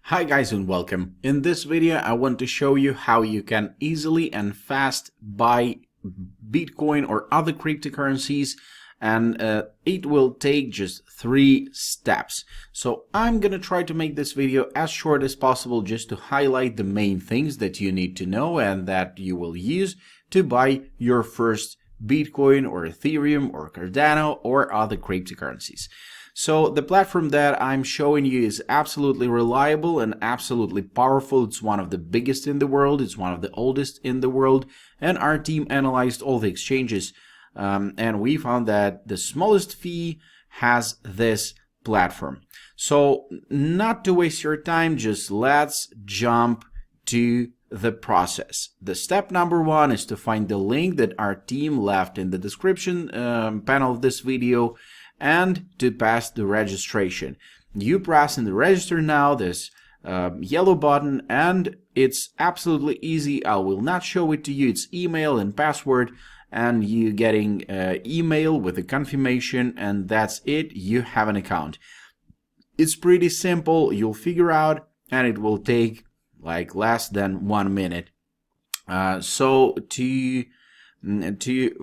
Hi guys and welcome. In this video I want to show you how you can easily and fast buy Bitcoin or other cryptocurrencies, and it will take just 3 steps. So I'm gonna try to make this video as short as possible just to highlight the main things that you need to know and that you will use to buy your first Bitcoin or Ethereum or Cardano or other cryptocurrencies. So the platform that I'm showing you is absolutely reliable and absolutely powerful. It's one of the biggest in the world. It's one of the oldest in the world. And our team analyzed all the exchanges and we found that the smallest fee has this platform. So not to waste your time, just let's jump to the process. The step number 1 is to find the link that our team left in the description panel of this video and to pass the registration. You press in the register now, this yellow button, and it's absolutely easy. I will not show it to you. It's email and password, and you getting email with a confirmation, and that's it. You have an account. It's pretty simple. You'll figure out, and it will take like less than 1 minute. So to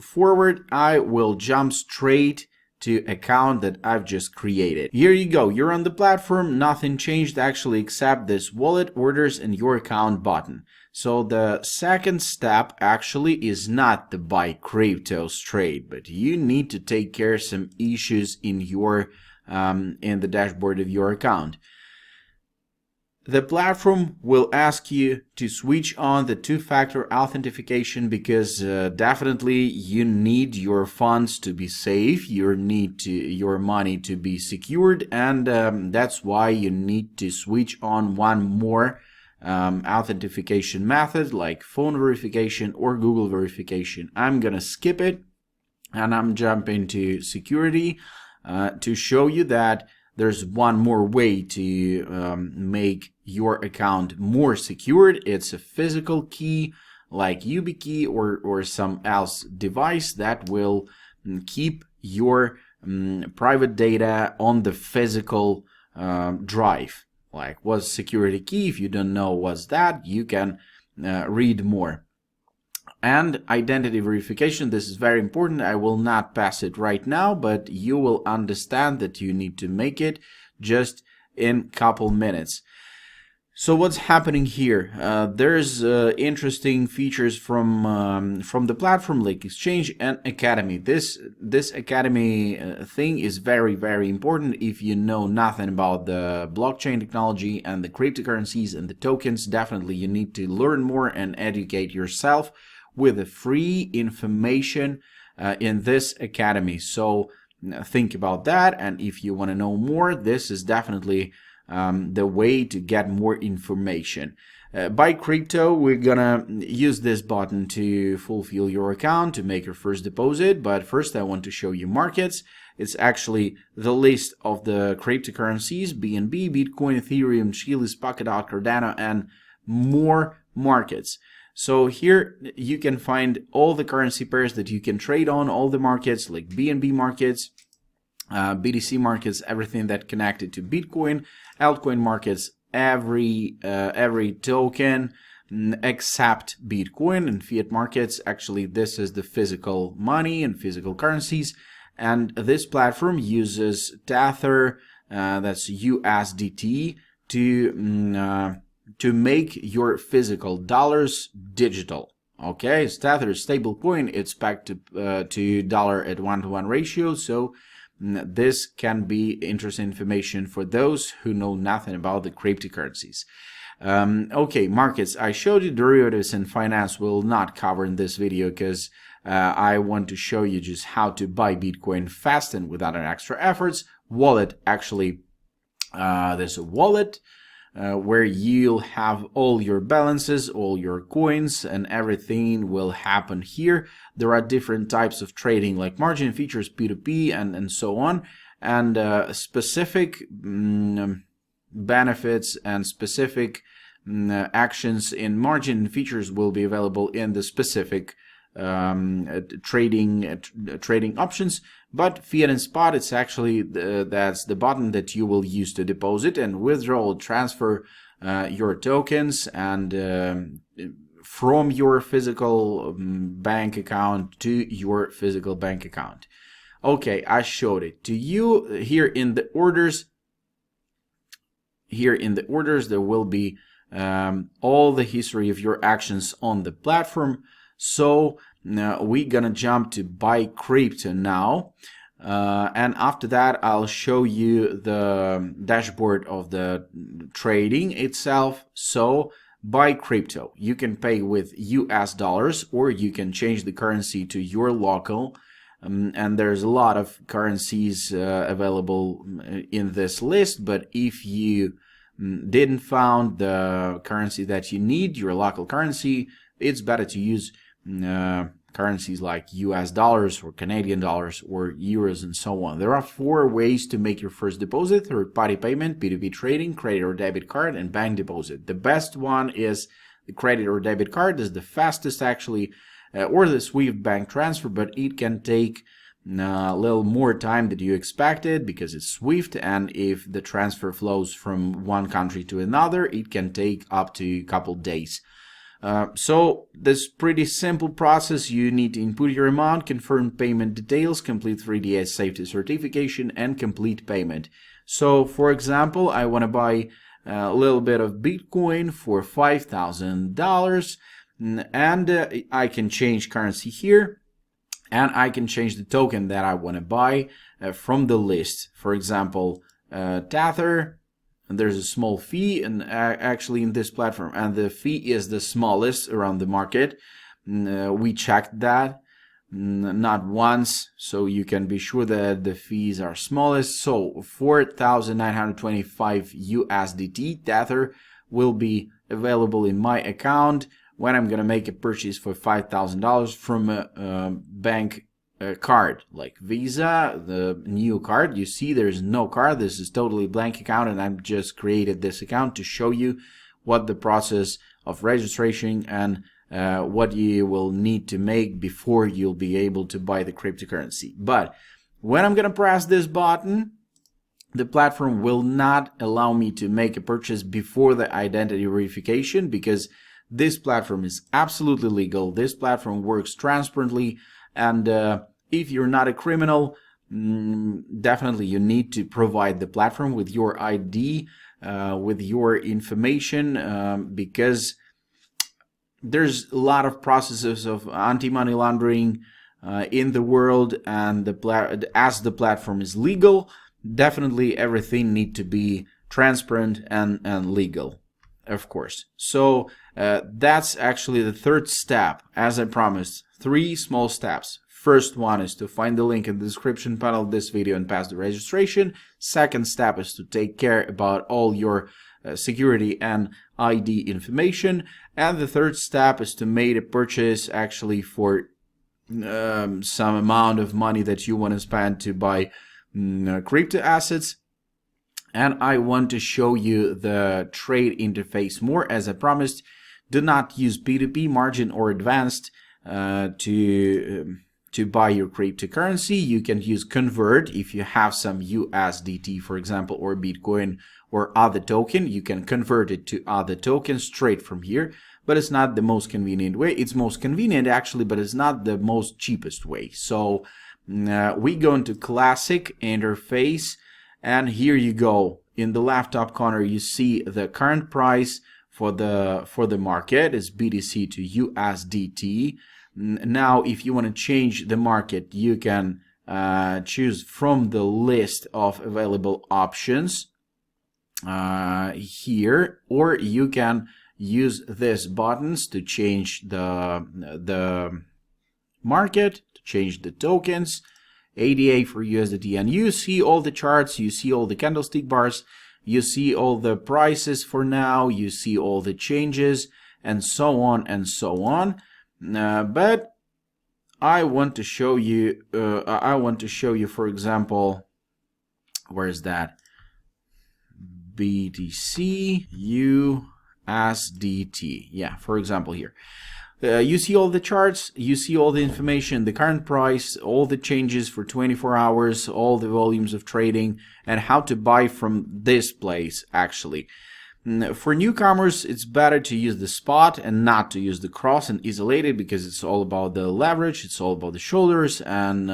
forward, I will jump straight to account that I've just created. Here you go, you're on the platform, nothing changed actually except this wallet, orders, and your account button. So the second step actually is not to buy crypto straight, but you need to take care of some issues in your in the dashboard of your account. The platform will ask you to switch on the two-factor authentication because definitely you need your funds to be safe, you need your money to be secured, and that's why you need to switch on one more authentication method like phone verification or Google verification. I'm gonna skip it and I'm jumping to security to show you that there's one more way to make your account more secured. It's a physical key like YubiKey or some else device that will keep your private data on the physical drive. Like what's security key? If you don't know what's that, you can read more. And identity verification, this is very important. I will not pass it right now, but you will understand that you need to make it just in couple minutes. So what's happening here? There's interesting features from the platform like Exchange and Academy. This Academy thing is very important. If you know nothing about the blockchain technology and the cryptocurrencies and the tokens, definitely you need to learn more and educate yourself with the free information in this Academy. So think about that, and if you want to know more, this is definitely the way to get more information. Buy crypto, we're gonna use this button to fulfill your account, to make your first deposit, but first I want to show you markets. It's actually the list of the cryptocurrencies, BNB, Bitcoin, Ethereum, Chilis, Polkadot, Cardano, and more markets. So here you can find all the currency pairs that you can trade on, all the markets like BNB markets, BTC markets, everything that connected to Bitcoin, altcoin markets, every token except Bitcoin, and fiat markets. Actually, this is the physical money and physical currencies, and this platform uses Tether, that's USDT, to make your physical dollars digital. Okay, Tether is stable coin. It's back to dollar at 1-to-1 ratio. So this can be interesting information for those who know nothing about the cryptocurrencies. Okay, markets. I showed you derivatives and finance will not cover in this video because I want to show you just how to buy Bitcoin fast and without an extra efforts. Wallet, actually, there's a wallet where you'll have all your balances, all your coins, and everything will happen here. There are different types of trading like margin features, P2P, and so on, and specific benefits and specific actions in margin features will be available in the specific trading options. But fiat and spot, it's actually that's the button that you will use to deposit and withdraw or transfer your tokens and from your physical bank account to your physical bank account. Okay, I showed it to you. Here in the orders, there will be all the history of your actions on the platform. So now we're gonna jump to buy crypto now, and after that I'll show you the dashboard of the trading itself. So buy crypto, you can pay with US dollars, or you can change the currency to your local, and there's a lot of currencies available in this list. But if you didn't found the currency that you need, your local currency, it's better to use currencies like US dollars or Canadian dollars or euros and so on. There are 4 ways to make your first deposit: third-party payment, P2P trading, credit or debit card, and bank deposit. The best one is the credit or debit card. Is the fastest actually, or the Swift bank transfer, but it can take a little more time than you expected because it's Swift, and if the transfer flows from one country to another, it can take up to a couple days. So this pretty simple process. You need to input your amount, confirm payment details, complete 3DS safety certification, and complete payment. So for example, I want to buy a little bit of Bitcoin for $5,000, and I can change currency here, and I can change the token that I want to buy from the list. For example, Tether, and there's a small fee and actually in this platform, and the fee is the smallest around the market. We checked that not once, so you can be sure that the fees are smallest. So 4,925 USDT Tether will be available in my account when I'm gonna make a purchase for $5,000 from a bank card like Visa, the new card. You see there's no card, this is totally blank account, and I've just created this account to show you what the process of registration and what you will need to make before you'll be able to buy the cryptocurrency. But when I'm gonna press this button, the platform will not allow me to make a purchase before the identity verification, because this platform is absolutely legal. This platform works transparently, and if you're not a criminal, definitely you need to provide the platform with your ID, with your information, because there's a lot of processes of anti-money laundering in the world, and as the platform is legal, definitely everything needs to be transparent and legal, of course. So that's actually the third step. As I promised, 3 small steps. First one is to find the link in the description panel of this video and pass the registration. Second step is to take care about all your security and ID information. And the third step is to make a purchase actually for some amount of money that you want to spend to buy crypto assets. And I want to show you the trade interface more. As I promised, do not use P2P, margin, or advanced to buy your cryptocurrency. You can use convert if you have some USDT, for example, or Bitcoin or other token. You can convert it to other tokens straight from here, but it's not the most convenient way. It's most convenient actually, but it's not the most cheapest way. So we go into classic interface, and here you go. In the left top corner, you see the current price for the market is BTC to USDT. Now, if you want to change the market, you can choose from the list of available options here, or you can use these buttons to change the market, to change the tokens, ADA for USDT, and you see all the charts, you see all the candlestick bars, you see all the prices for now, you see all the changes, and so on and so on. But I want to show you. For example, where is that? BTC USDT. Yeah, for example here. You see all the charts, you see all the information, the current price, all the changes for 24 hours, all the volumes of trading, and how to buy from this place actually. For newcomers, it's better to use the spot and not to use the cross and isolated, because it's all about the leverage, it's all about the shoulders, and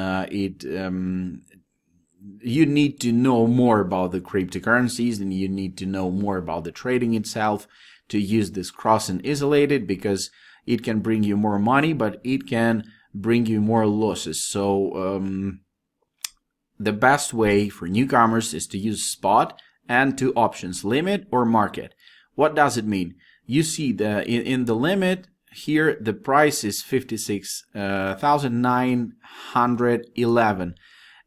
you need to know more about the cryptocurrencies, and you need to know more about the trading itself to use this cross and isolated, because it can bring you more money, but it can bring you more losses. So the best way for newcomers is to use spot and two options, limit or market. What does it mean? You see in the limit here, the price is 56,911,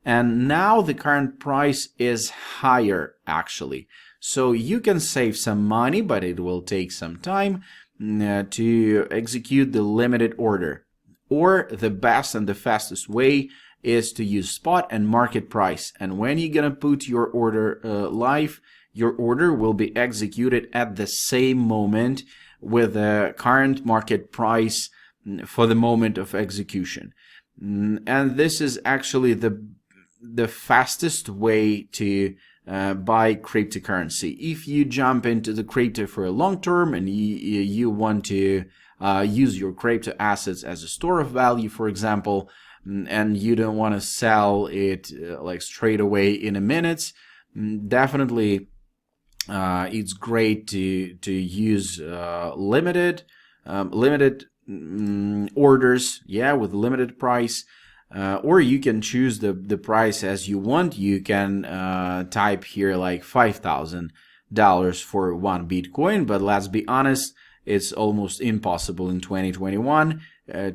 and now the current price is higher actually. So you can save some money, but it will take some time to execute the limited order. Or the best and the fastest way is to use spot and market price. And when you're gonna put your order live, your order will be executed at the same moment with the current market price for the moment of execution. And this is actually the fastest way to buy cryptocurrency. If you jump into the crypto for a long term and you want to use your crypto assets as a store of value, for example, and you don't want to sell it like straight away in a minute, definitely it's great to use limited orders, yeah, with limited price. Or you can choose the price as you want. You can type here like $5,000 for one Bitcoin, but let's be honest, it's almost impossible in 2021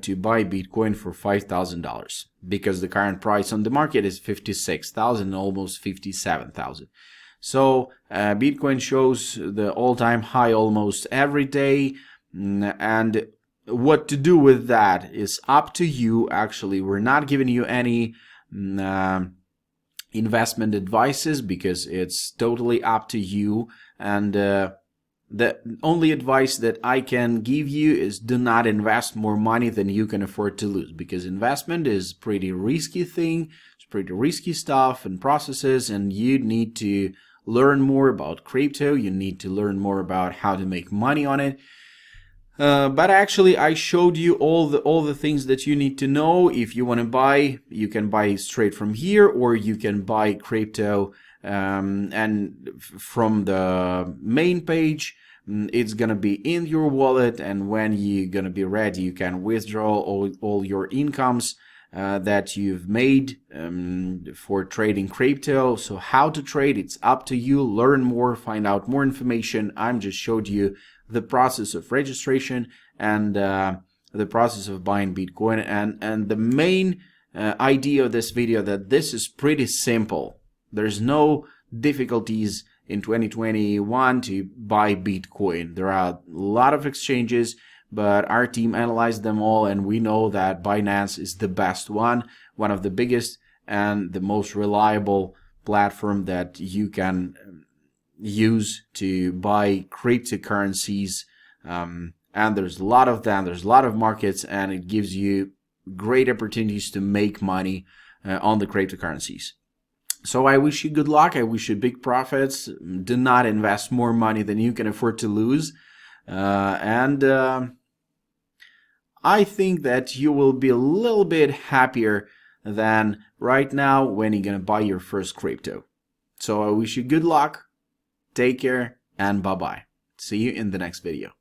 to buy Bitcoin for $5,000, because the current price on the market is 56,000, almost 57,000. So Bitcoin shows the all-time high almost every day, and what to do with that is up to you. Actually, we're not giving you any investment advices, because it's totally up to you, and the only advice that I can give you is do not invest more money than you can afford to lose, because investment is pretty risky thing. It's pretty risky stuff and processes, and you need to learn more about crypto. You need to learn more about how to make money on it. But actually, I showed you all the things that you need to know. If you want to buy, you can buy straight from here, or you can buy crypto and from the main page. It's gonna be in your wallet, and when you're gonna be ready, you can withdraw all your incomes that you've made for trading crypto. So how to trade, it's up to you. Learn more, find out more information. I'm just showed you the process of registration and the process of buying Bitcoin, and the main idea of this video, that this is pretty simple. There's no difficulties in 2021 to buy Bitcoin. There are a lot of exchanges, but our team analyzed them all, and we know that Binance is the best one of the biggest and the most reliable platform that you can use to buy cryptocurrencies. And there's a lot of them, there's a lot of markets, and it gives you great opportunities to make money on the cryptocurrencies. So I wish you good luck. I wish you big profits. Do not invest more money than you can afford to lose. I think that you will be a little bit happier than right now when you're going to buy your first crypto. So I wish you good luck. Take care and bye-bye. See you in the next video.